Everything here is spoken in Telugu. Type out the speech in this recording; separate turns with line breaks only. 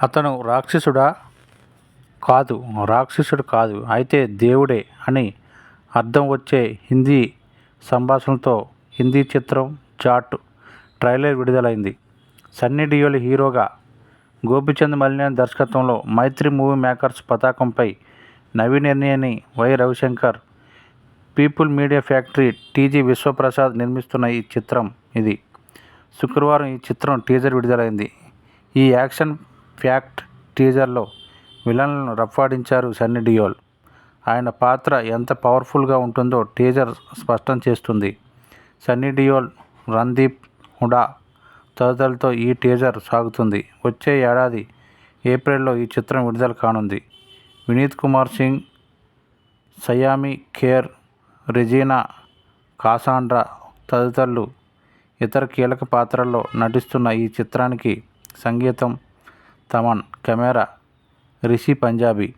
అతను రాక్షసుడు కాదు అయితే దేవుడే అని అర్థం వచ్చే హిందీ సంభాషణలతో హిందీ చిత్రం జాట్ ట్రైలర్ విడుదలైంది. సన్నీ డియోల్ హీరోగా, గోపీచంద్ మలినేని దర్శకత్వంలో మైత్రి మూవీ మేకర్స్ పతాకంపై Naveen Yerneni, Y Ravishankar, people media factory, TG Vishwaprasad నిర్మిస్తున్న ఈ చిత్రం ఇది. శుక్రవారం ఈ చిత్రం టీజర్ విడుదలైంది. ఈ యాక్షన్ ప్యాక్డ్ టీజర్లో విలన్లను రఫాడించారు సన్నీ డియోల్. ఆయన పాత్ర ఎంత పవర్ఫుల్గా ఉంటుందో టీజర్ స్పష్టం చేస్తుంది. సన్నీ డియోల్, రణ్దీప్ హుడా తదితరులతో ఈ టీజర్ సాగుతుంది. వచ్చే ఏడాది ఏప్రిల్లో ఈ చిత్రం విడుదల కానుంది. వినీత్ కుమార్ సింగ్, సయామి ఖేర్, రెజీనా కాసాండ్రా తదితరులు ఇతర కీలక పాత్రల్లో నటిస్తున్న ఈ చిత్రానికి సంగీతం తమన్, కెమెరా రిషి పంజాబీ.